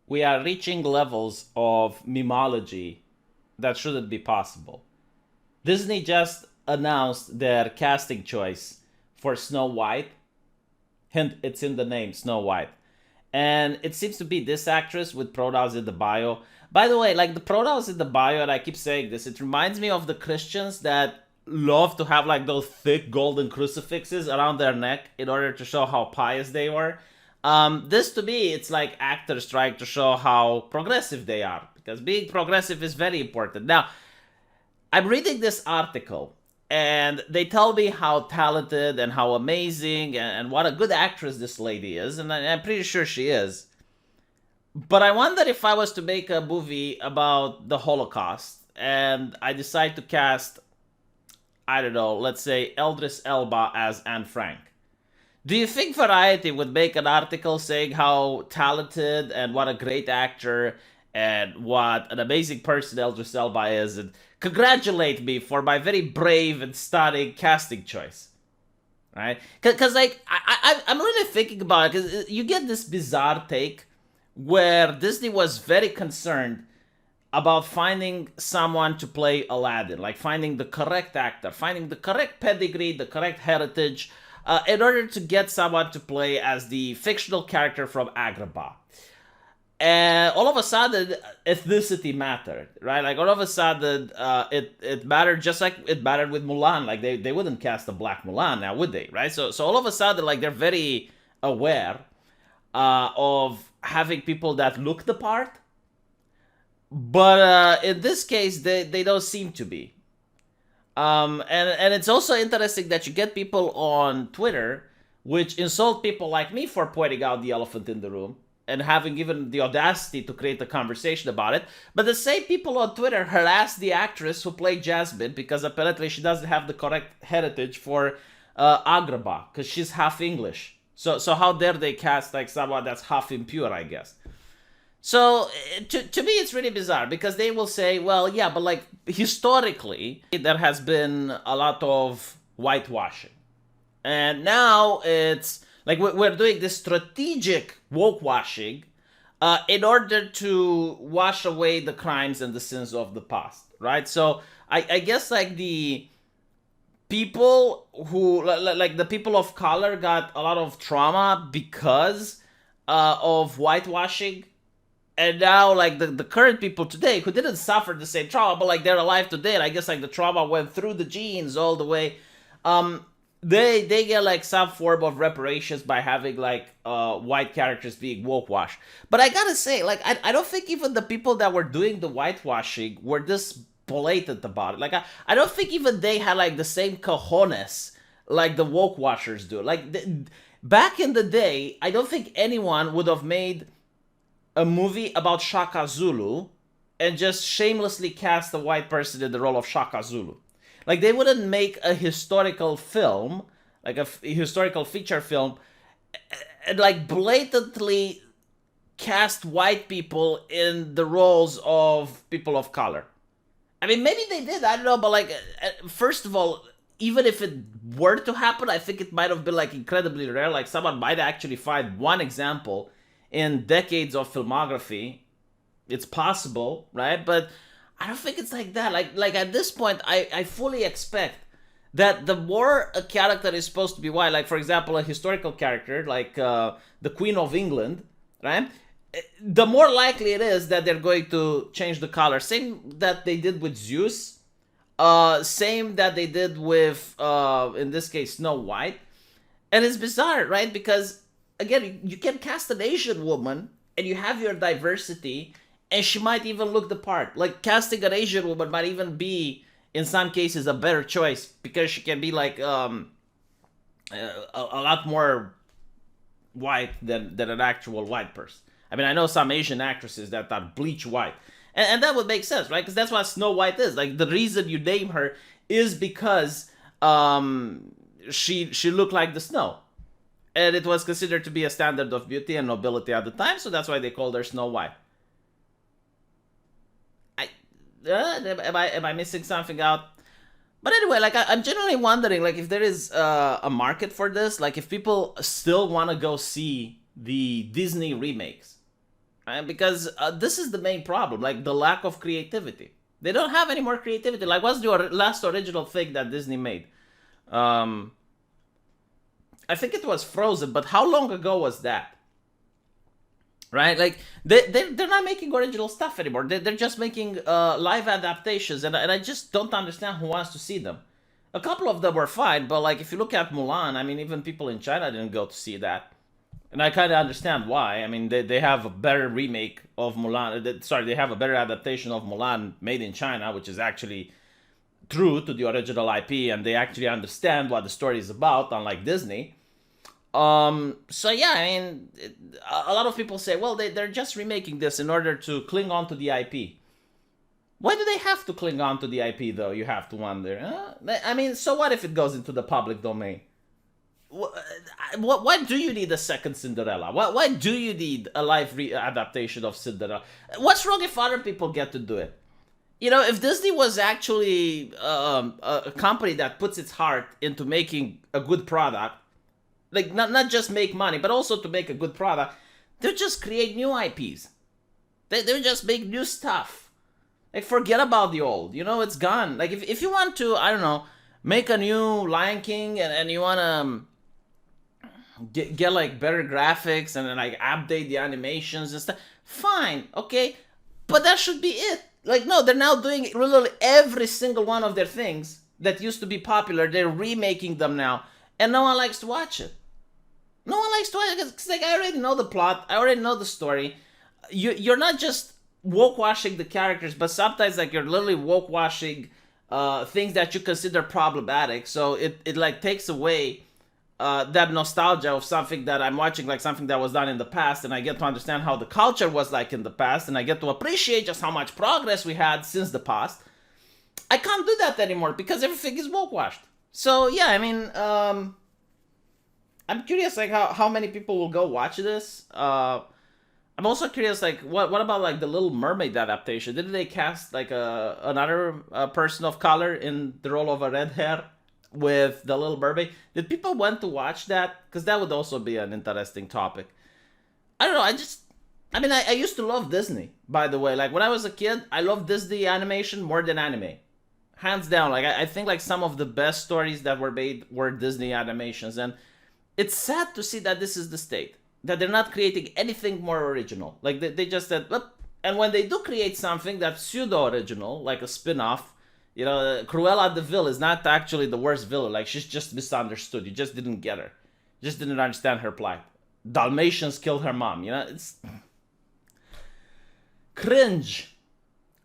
we are reaching levels of memology that shouldn't be possible. Disney just announced their casting choice for Snow White. Hint, it's in the name, Snow White. And it seems to be this actress with pronouns in the bio. By the way, like the pronouns in the bio, and I keep saying this, it reminds me of the Christians that love to have like those thick golden crucifixes around their neck in order to show how pious they were. This to me, it's like actors trying to show how progressive they are, because being progressive is very important. Now, I'm reading this article, and they tell me how talented and how amazing and what a good actress this lady is, and I'm pretty sure she is. But I wonder if I was to make a movie about the Holocaust and I decide to cast, I don't know, let's say Eldris Elba as Anne Frank. Do you think Variety would make an article saying how talented and what a great actor and what an amazing person Eldris Elba is, and congratulate me for my very brave and stunning casting choice? Right? Because like I'm really thinking about it, because you get this bizarre take where Disney was very concerned about finding someone to play Aladdin, like finding the correct actor, finding the correct pedigree, the correct heritage, in order to get someone to play as the fictional character from Agrabah. And all of a sudden, ethnicity mattered, right? Like all of a sudden, it mattered, just like it mattered with Mulan. Like they wouldn't cast a black Mulan now, would they? Right? So all of a sudden, like they're very aware of having people that look the part, but in this case, they don't seem to be. And it's also interesting that you get people on Twitter which insult people like me for pointing out the elephant in the room and having given the audacity to create a conversation about it. But the same people on Twitter harass the actress who played Jasmine because apparently she doesn't have the correct heritage for Agrabah because she's half English. So how dare they cast like someone that's half impure, I guess. So to me, it's really bizarre because they will say, well, yeah, but like historically, there has been a lot of whitewashing. And now it's like we're doing this strategic woke washing in order to wash away the crimes and the sins of the past, right? So I guess like the people who, like the people of color got a lot of trauma because of whitewashing, and now like the current people today who didn't suffer the same trauma but like they're alive today, and I guess like the trauma went through the genes all the way. um they get like some form of reparations by having like white characters being woke washed. But I gotta say, like I don't think even the people that were doing the whitewashing were this blatant about it. Like I don't think even they had like the same cojones like the woke washers do. Like back in the day, I don't think anyone would have made a movie about Shaka Zulu and just shamelessly cast a white person in the role of Shaka Zulu. Like they wouldn't make a historical film, like a historical feature film, and like blatantly cast white people in the roles of people of color. I mean, maybe they did. I don't know, but like, first of all, even if it were to happen, I think it might have been like incredibly rare. Like someone might actually find one example in decades of filmography. It's possible, right? But I don't think it's like that. Like at this point, I fully expect that the more a character is supposed to be white, like for example, a historical character like the Queen of England, right? The more likely it is that they're going to change the color. Same that they did with Zeus. Same that they did with, in this case, Snow White. And it's bizarre, right? Because again, you can cast an Asian woman and you have your diversity, and she might even look the part. Like casting an Asian woman might even be, in some cases, a better choice because she can be like a lot more white than an actual white person. I mean, I know some Asian actresses that are bleach white, and that would make sense, right? Because that's what Snow White is. Like the reason you name her is because she looked like the snow, and it was considered to be a standard of beauty and nobility at the time, so that's why they called her Snow White. I am I missing something out? But anyway, like I'm generally wondering, like if there is a market for this, like if people still want to go see the Disney remakes. right? Because this is the main problem, like the lack of creativity. They don't have any more creativity. Like, what's the last original thing that Disney made? Um, I think it was Frozen, but how long ago was that? Right? Like, they're not making original stuff anymore. They're just making live adaptations, and I just don't understand who wants to see them. A couple of them were fine, but like if you look at Mulan, I mean, even people in China didn't go to see that. And I kind of understand why. I mean, they have a better remake of Mulan. Sorry, they have a better adaptation of Mulan made in China, which is actually true to the original IP, and they actually understand what the story is about, unlike Disney. So yeah, I mean, a lot of people say, well, they're just remaking this in order to cling on to the IP. Why do they have to cling on to the IP, though? You have to wonder. I mean, so what if it goes into the public domain? Why do you need a second Cinderella? Why do you need a live adaptation of Cinderella? What's wrong if other people get to do it? You know, if Disney was actually a company that puts its heart into making a good product, like not just make money, but also to make a good product, they'll just create new IPs. They'll just make new stuff. Like, forget about the old. You know, it's gone. Like, if you want to, I don't know, make a new Lion King and you want to get like better graphics and then like update the animations and stuff, fine, okay, but that should be it. Like, no, they're now doing literally every single one of their things that used to be popular. They're remaking them now, and no one likes to watch it. No one likes to watch it because, like, I already know the plot, I already know the story. You're not just woke washing the characters, but sometimes like you're literally woke washing things that you consider problematic. So it like takes away that nostalgia of something that I'm watching, like something that was done in the past, and I get to understand how the culture was like in the past, and I get to appreciate just how much progress we had since the past. I can't do that anymore because everything is woke washed. So yeah, I mean, I'm curious like how many people will go watch this. I'm also curious, like, what about like the Little Mermaid adaptation? Didn't they cast like another person of color in the role of a red hair with the Little Mermaid? Did people want to watch that? Because that would also be an interesting topic. I don't know. I mean, I used to love Disney. By the way, like when I was a kid, I loved Disney animation more than anime, hands down. Like I think like some of the best stories that were made were Disney animations, and it's sad to see that this is the state, that they're not creating anything more original. Like they just said, "Look," and when they do create something that's pseudo original, like a spin-off, you know, Cruella de Vil is not actually the worst villain. Like, she's just misunderstood. You just didn't get her. You just didn't understand her plight. Dalmatians killed her mom. You know, it's cringe.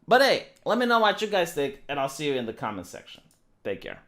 But hey, let me know what you guys think, and I'll see you in the comment section. Take care.